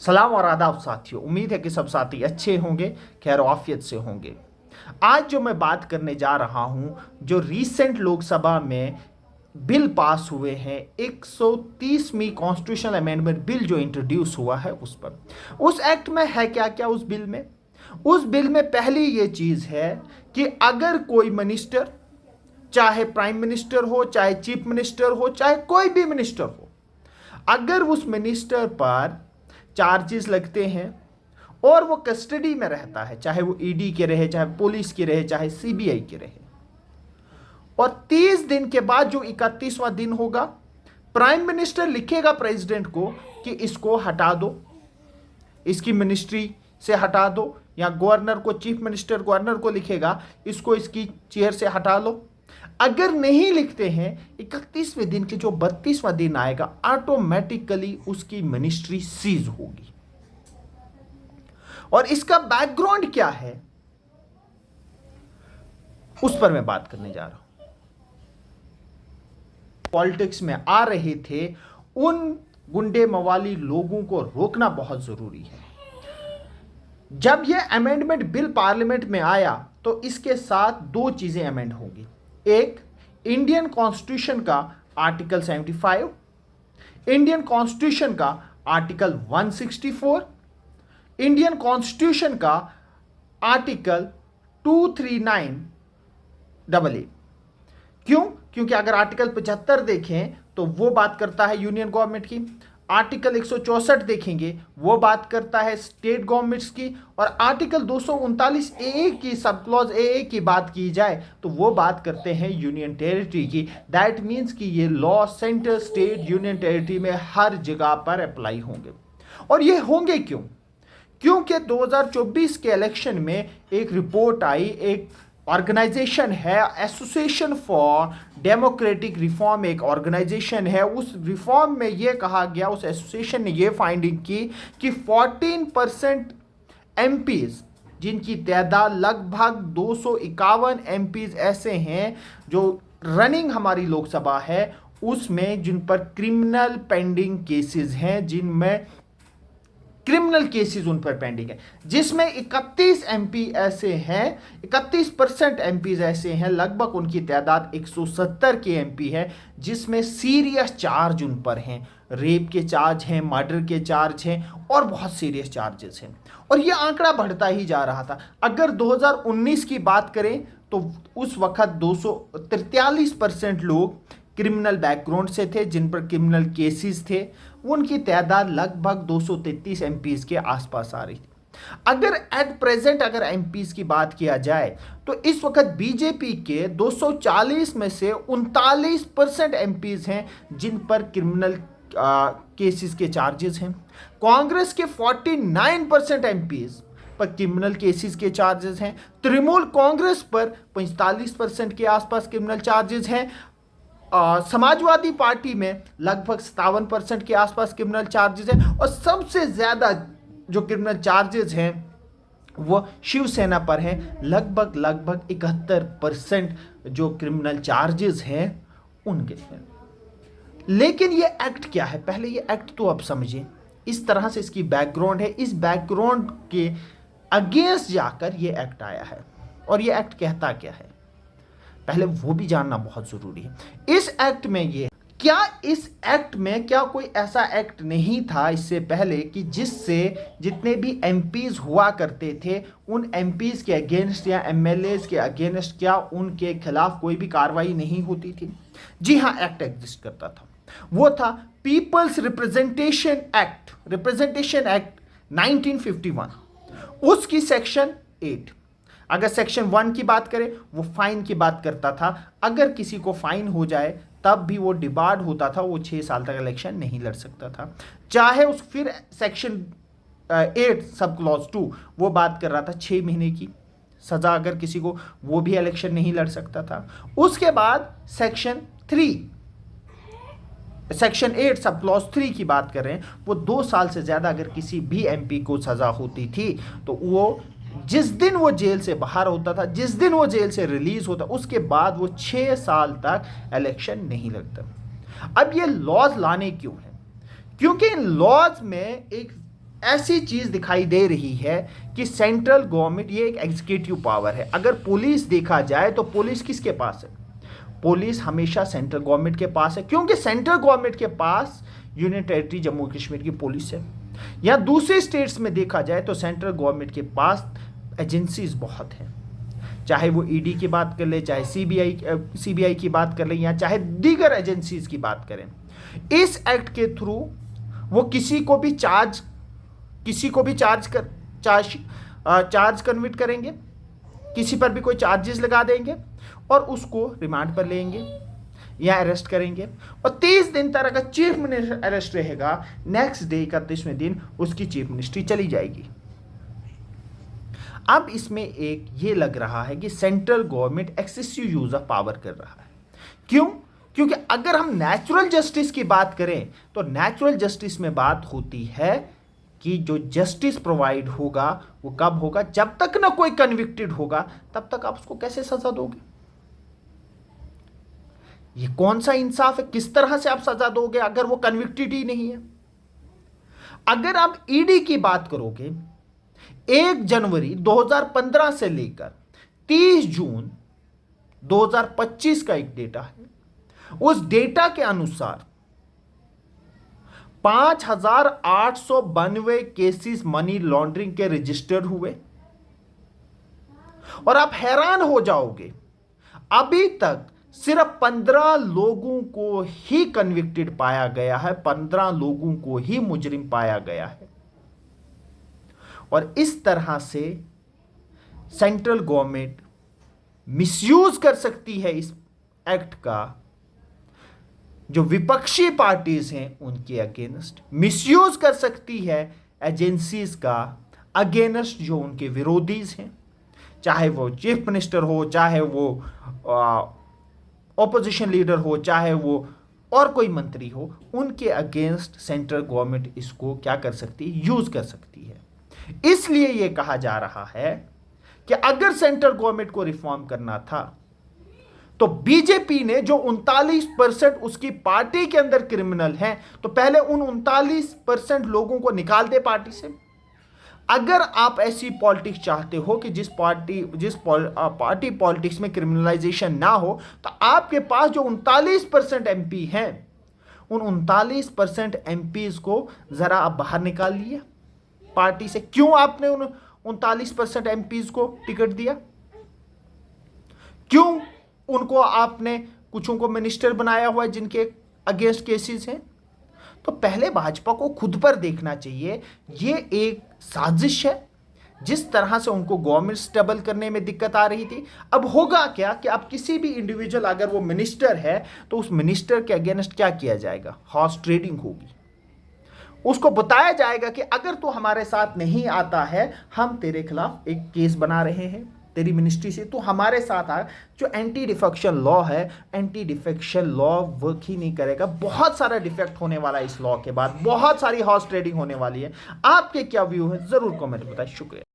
सलाम और आदाब साथियों। उम्मीद है कि सब साथी अच्छे होंगे, खैर आफियत से होंगे। आज जो मैं बात करने जा रहा हूं, जो रीसेंट लोकसभा में बिल पास हुए हैं, 130वीं कॉन्स्टिट्यूशनल अमेंडमेंट बिल जो इंट्रोड्यूस हुआ है उस पर। उस एक्ट में है क्या क्या उस बिल में? उस बिल में पहली ये चीज़ है कि अगर कोई मिनिस्टर, चाहे प्राइम मिनिस्टर हो, चाहे चीफ मिनिस्टर हो, चाहे कोई भी मिनिस्टर हो, अगर उस मिनिस्टर पर चार्जेस लगते हैं और वो कस्टडी में रहता है, चाहे वो ईडी के रहे, चाहे पुलिस के रहे, चाहे सीबीआई के रहे, और 30 दिन के बाद जो 31वां दिन होगा, प्राइम मिनिस्टर लिखेगा प्रेसिडेंट को कि इसको हटा दो, इसकी मिनिस्ट्री से हटा दो, या गवर्नर को, चीफ मिनिस्टर गवर्नर को लिखेगा इसको इसकी चेयर से हटा लो। अगर नहीं लिखते हैं, 31वें दिन के जो 32वां दिन आएगा, ऑटोमेटिकली उसकी मिनिस्ट्री सीज होगी। और इसका बैकग्राउंड क्या है उस पर मैं बात करने जा रहा हूं। पॉलिटिक्स में आ रहे थे उन गुंडे मवाली लोगों को रोकना बहुत जरूरी है। जब यह अमेंडमेंट बिल पार्लियामेंट में आया तो इसके साथ दो चीजें अमेंड होंगी। एक, इंडियन कॉन्स्टिट्यूशन का आर्टिकल 75, इंडियन कॉन्स्टिट्यूशन का आर्टिकल 164, इंडियन कॉन्स्टिट्यूशन का आर्टिकल 239AA। क्यों? क्योंकि अगर आर्टिकल 75 देखें तो वो बात करता है यूनियन गवर्नमेंट की, आर्टिकल 164 देखेंगे वो बात करता है स्टेट गवर्नमेंट्स की, और आर्टिकल 239 ए की सब क्लॉज ए की बात की जाए तो वो बात करते हैं यूनियन टेरिटरी की। दैट मीन्स कि ये law centre, state, union territory में हर जगह पर अप्लाई होंगे। और ये होंगे क्यों? क्योंकि 2024 के इलेक्शन में एक रिपोर्ट आई, एक ऑर्गेनाइजेशन है एसोसिएशन फॉर डेमोक्रेटिक रिफॉर्म, एक ऑर्गेनाइजेशन है। उस रिफॉर्म में यह कहा गया, उस एसोसिएशन ने यह फाइंडिंग की कि 14% एमपीज, जिनकी तादाद लगभग 251 एमपीज ऐसे हैं जो रनिंग हमारी लोकसभा है उसमें, जिन पर क्रिमिनल पेंडिंग केसेस हैं, जिनमें क्रिमिनल केसेस उन पर पेंडिंग है, जिसमें 31 एमपी ऐसे हैं, 31% एमपीज ऐसे हैं, लगभग उनकी तादाद 170 के एमपी है, जिसमें सीरियस चार्ज उन पर हैं, रेप के चार्ज हैं, मर्डर के चार्ज हैं और बहुत सीरियस चार्जेस हैं। और यह आंकड़ा बढ़ता ही जा रहा था। अगर 2019 की बात करें तो उस वक्त 243% लोग क्रिमिनल बैकग्राउंड से थे, जिन पर क्रिमिनल केसेस थे, उनकी तादाद लगभग 233 एमपीज के आसपास आ रही थी। अगर एट प्रेजेंट अगर एमपीज की बात किया जाए तो इस वक्त बीजेपी के 240 में से 39% एमपीज हैं जिन पर क्रिमिनल केसेस के चार्जेस हैं। कांग्रेस के 49% एमपीज पर क्रिमिनल केसेस के चार्जेस हैं। तृणमूल कांग्रेस पर 45% के आसपास क्रिमिनल चार्जेस हैं। समाजवादी पार्टी में लगभग 57% के आसपास क्रिमिनल चार्जेस हैं, और सबसे ज़्यादा जो क्रिमिनल चार्जेस हैं वो शिवसेना पर हैं, लगभग 71% जो क्रिमिनल चार्जेस हैं उनके हैं। लेकिन ये एक्ट क्या है? पहले ये एक्ट तो आप समझें, इस तरह से इसकी बैकग्राउंड है। इस बैकग्राउंड के अगेंस्ट जाकर ये एक्ट आया है, और ये एक्ट कहता क्या है पहले वो भी जानना बहुत जरूरी है। इस एक्ट में इस एक्ट में क्या कोई ऐसा एक्ट नहीं था इससे पहले कि जिससे जितने भी एमपीज हुआ करते थे उन एमपीज के अगेंस्ट या एमएलएज के अगेंस्ट क्या उनके खिलाफ कोई भी कार्रवाई नहीं होती थी? जी हाँ, एक्ट एग्जिस्ट करता था। वो था पीपल्स रिप्रेजेंटेशन एक्ट 1951। उसकी सेक्शन 8, अगर सेक्शन 1 की बात करें वो फाइन की बात करता था। अगर किसी को फाइन हो जाए तब भी वो डिबार्ड होता था, वो 6 साल तक इलेक्शन नहीं लड़ सकता था। चाहे उस फिर सेक्शन 8 सब क्लॉज 2 वो बात कर रहा था 6 महीने की सजा अगर किसी को, वो भी इलेक्शन नहीं लड़ सकता था। उसके बाद सेक्शन 8 सब क्लॉज 3 की बात कर रहे हैं, वो 2 साल से ज्यादा अगर किसी भी एमपी को सजा होती थी तो वो जिस दिन वो जेल से बाहर होता था, जिस दिन वो जेल से रिलीज होता, उसके बाद वो 6 साल तक इलेक्शन नहीं लड़ता। अब ये लॉज लाने क्यों है? क्योंकि इन लॉज में एक ऐसी चीज दिखाई दे रही है कि सेंट्रल गवर्नमेंट ये एक एग्जीक्यूटिव पावर है। अगर पुलिस देखा जाए तो पुलिस किसके पास है? पुलिस हमेशा सेंट्रल गवर्नमेंट के पास है, क्योंकि सेंट्रल गवर्नमेंट के पास यूनियन टेरिटरी जम्मू कश्मीर की पुलिस है। या दूसरे स्टेट्स में देखा जाए तो सेंट्रल गवर्नमेंट के पास एजेंसीज बहुत हैं, चाहे वो ईडी की बात कर ले, चाहे सीबीआई की बात कर ले, या चाहे दीगर एजेंसीज की बात करें। इस एक्ट के थ्रू वो किसी को भी चार्ज कन्विट करेंगे, किसी पर भी कोई चार्जेस लगा देंगे और उसको रिमांड पर लेंगे या अरेस्ट करेंगे। और 30 दिन तक अगर चीफ मिनिस्टर अरेस्ट रहेगा, नेक्स्ट डे 31वें दिन उसकी चीफ मिनिस्ट्री चली जाएगी। अब इसमें एक ये लग रहा है कि central government excessive use of power कर रहा है। क्यों? क्योंकि अगर हम नेचुरल जस्टिस की बात करें तो नेचुरल जस्टिस में बात होती है कि जो जस्टिस प्रोवाइड होगा वो कब होगा? जब तक ना कोई कन्विक्टेड होगा तब तक आप उसको कैसे सजा दोगे? ये कौन सा इंसाफ है? किस तरह से आप सजा दोगे अगर वो कन्विक्टेड ही नहीं है? अगर आप ईडी की बात करोगे, 1 जनवरी 2015 से लेकर 30 जून 2025 का एक डेटा है, उस डेटा के अनुसार 5892 केसेस मनी लॉन्ड्रिंग के रजिस्टर हुए। और आप हैरान हो जाओगे, अभी तक सिर्फ 15 लोगों को ही कन्विक्टेड पाया गया है, 15 लोगों को ही मुजरिम पाया गया है। और इस तरह से सेंट्रल गवर्नमेंट मिसयूज कर सकती है इस एक्ट का, जो विपक्षी पार्टीज हैं उनके अगेंस्ट, मिसयूज कर सकती है एजेंसीज का अगेंस्ट जो उनके विरोधीज हैं, चाहे वो चीफ मिनिस्टर हो, चाहे वो ऑपोजिशन लीडर हो, चाहे वो और कोई मंत्री हो, उनके अगेंस्ट सेंट्रल गवर्नमेंट इसको क्या कर सकती है? यूज कर सकती है। इसलिए यह कहा जा रहा है कि अगर सेंट्रल गवर्नमेंट को रिफॉर्म करना था तो बीजेपी ने जो 39% उसकी पार्टी के अंदर क्रिमिनल हैं, तो पहले उन 39% लोगों को निकाल दे पार्टी से। अगर आप ऐसी पॉलिटिक्स चाहते हो कि जिस पार्टी पॉलिटिक्स में क्रिमिनलाइजेशन ना हो, तो आपके पास जो 39% एमपी हैं, उन 39% एमपीज को जरा आप बाहर निकाल लिए पार्टी से। क्यों आपने उन 39% एमपीज को टिकट दिया? क्यों उनको आपने कुछों को मिनिस्टर बनाया हुआ है जिनके अगेंस्ट केसेस हैं? तो पहले भाजपा को खुद पर देखना चाहिए। ये एक साजिश है। जिस तरह से उनको गवर्नमेंट स्टेबल करने में दिक्कत आ रही थी, अब होगा क्या कि आप किसी भी इंडिविजुअल अगर वो मिनिस्टर है तो उस मिनिस्टर के अगेंस्ट क्या किया जाएगा? हॉर्स ट्रेडिंग होगी। उसको बताया जाएगा कि अगर तू हमारे साथ नहीं आता है, हम तेरे खिलाफ एक केस बना रहे हैं तेरी मिनिस्ट्री से, तो हमारे साथ आ। जो एंटी डिफेक्शन लॉ है, एंटी डिफेक्शन लॉ वर्क ही नहीं करेगा। बहुत सारा डिफेक्ट होने वाला है इस लॉ के बाद, बहुत सारी हॉर्स ट्रेडिंग होने वाली है। आपके क्या व्यू है जरूर कमेंट बताएं। शुक्रिया।